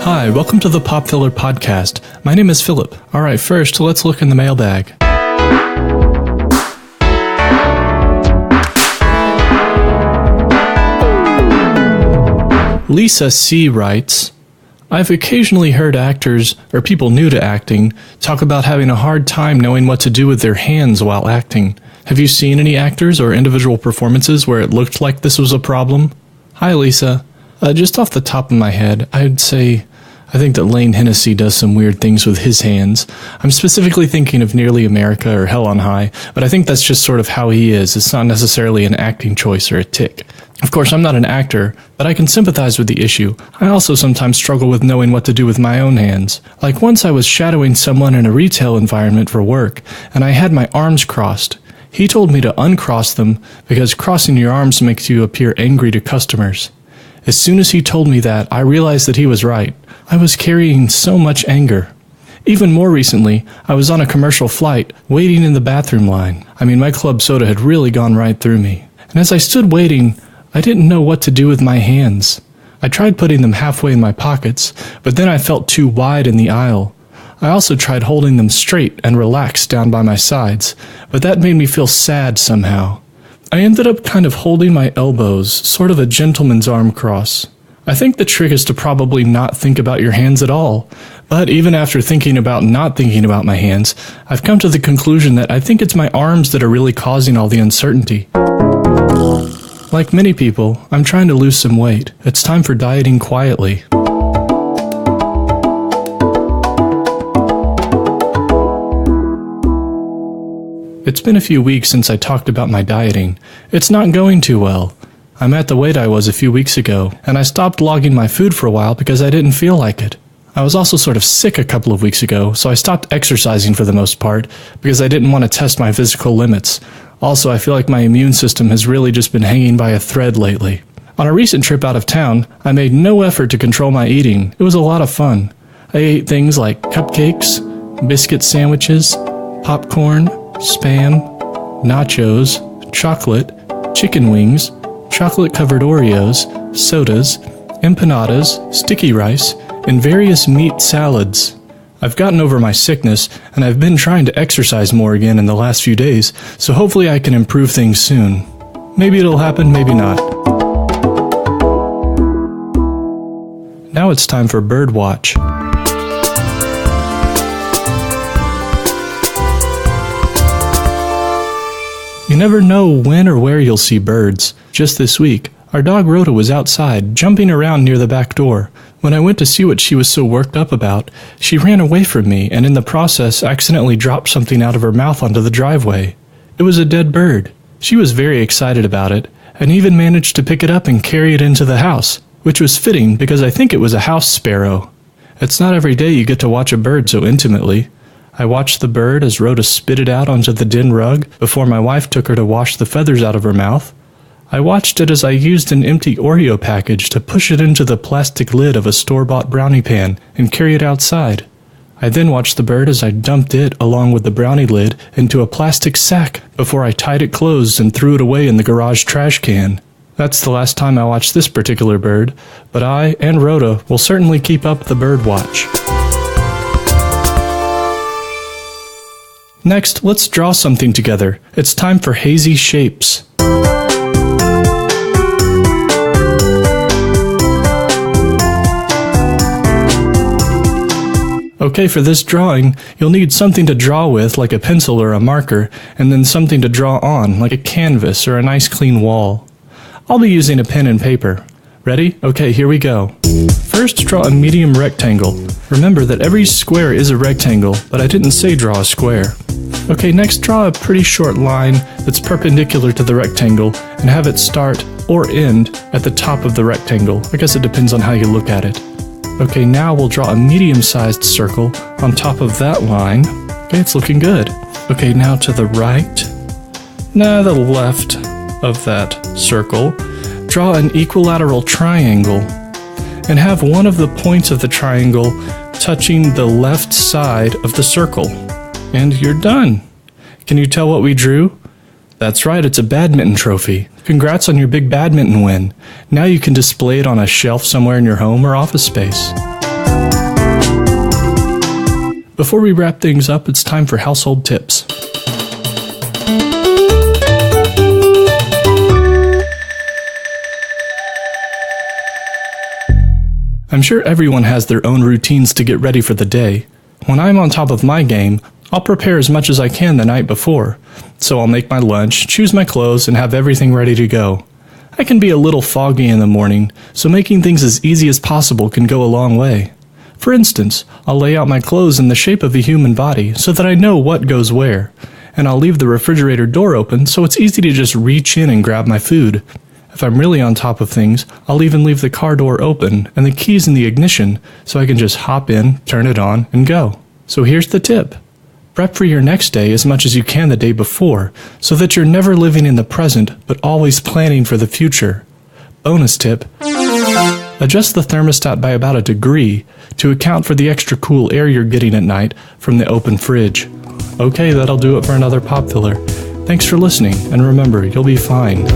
Hi, welcome to the Pop Filler Podcast. My name is Philip. Alright, first, let's look in the mailbag. Lisa C. writes, I've occasionally heard actors, or people new to acting, talk about having a hard time knowing what to do with their hands while acting. Have you seen any actors or individual performances where it looked like this was a problem? Hi, Lisa. Just off the top of my head, I'd say I think that Lane Hennessy does some weird things with his hands. I'm specifically thinking of Nearly America or Hell on High, but I think that's just sort of how he is. It's not necessarily an acting choice or a tic. Of course, I'm not an actor, but I can sympathize with the issue. I also sometimes struggle with knowing what to do with my own hands. Like once I was shadowing someone in a retail environment for work, and I had my arms crossed. He told me to uncross them because crossing your arms makes you appear angry to customers. As soon as he told me that, I realized that he was right. I was carrying so much anger. Even more recently, I was on a commercial flight, waiting in the bathroom line. My club soda had really gone right through me. And as I stood waiting, I didn't know what to do with my hands. I tried putting them halfway in my pockets, but then I felt too wide in the aisle. I also tried holding them straight and relaxed down by my sides, but that made me feel sad somehow. I ended up kind of holding my elbows, sort of a gentleman's arm cross. I think the trick is to probably not think about your hands at all. But even after thinking about not thinking about my hands, I've come to the conclusion that I think it's my arms that are really causing all the uncertainty. Like many people, I'm trying to lose some weight. It's time for dieting quietly. It's been a few weeks since I talked about my dieting. It's not going too well. I'm at the weight I was a few weeks ago, and I stopped logging my food for a while because I didn't feel like it. I was also sort of sick a couple of weeks ago, so I stopped exercising for the most part because I didn't want to test my physical limits. Also, I feel like my immune system has really just been hanging by a thread lately. On a recent trip out of town, I made no effort to control my eating. It was a lot of fun. I ate things like cupcakes, biscuit sandwiches, popcorn, Spam, nachos, chocolate, chicken wings, chocolate-covered Oreos, sodas, empanadas, sticky rice, and various meat salads. I've gotten over my sickness, and I've been trying to exercise more again in the last few days, so hopefully I can improve things soon. Maybe it'll happen, maybe not. Now it's time for Birdwatch. You never know when or where you'll see birds. Just this week, our dog Rhoda was outside, jumping around near the back door. When I went to see what she was so worked up about, she ran away from me and in the process accidentally dropped something out of her mouth onto the driveway. It was a dead bird. She was very excited about it, and even managed to pick it up and carry it into the house, which was fitting because I think it was a house sparrow. It's not every day you get to watch a bird so intimately. I watched the bird as Rhoda spit it out onto the den rug before my wife took her to wash the feathers out of her mouth. I watched it as I used an empty Oreo package to push it into the plastic lid of a store-bought brownie pan and carry it outside. I then watched the bird as I dumped it, along with the brownie lid, into a plastic sack before I tied it closed and threw it away in the garage trash can. That's the last time I watched this particular bird, but I and Rhoda will certainly keep up the bird watch. Next, let's draw something together. It's time for Hazy Shapes. Okay, for this drawing, you'll need something to draw with, like a pencil or a marker, and then something to draw on, like a canvas or a nice clean wall. I'll be using a pen and paper. Ready? Okay, here we go. First, draw a medium rectangle. Remember that every square is a rectangle, but I didn't say draw a square. Okay, next draw a pretty short line that's perpendicular to the rectangle and have it start or end at the top of the rectangle. I guess it depends on how you look at it. Okay, now we'll draw a medium-sized circle on top of that line. Okay, it's looking good. Okay, now to the right. Now the left of that circle. Draw an equilateral triangle and have one of the points of the triangle touching the left side of the circle. And you're done. Can you tell what we drew? That's right, it's a badminton trophy. Congrats on your big badminton win. Now you can display it on a shelf somewhere in your home or office space. Before we wrap things up, it's time for household tips. I'm sure everyone has their own routines to get ready for the day. When I'm on top of my game, I'll prepare as much as I can the night before. So I'll make my lunch, choose my clothes, and have everything ready to go. I can be a little foggy in the morning, so making things as easy as possible can go a long way. For instance, I'll lay out my clothes in the shape of a human body so that I know what goes where, and I'll leave the refrigerator door open so it's easy to just reach in and grab my food. If I'm really on top of things, I'll even leave the car door open and the keys in the ignition so I can just hop in, turn it on, and go. So here's the tip. Prep for your next day as much as you can the day before so that you're never living in the present but always planning for the future. Bonus tip. Adjust the thermostat by about 1 degree to account for the extra cool air you're getting at night from the open fridge. Okay, that'll do it for another Pop Filler. Thanks for listening, and remember, you'll be fine.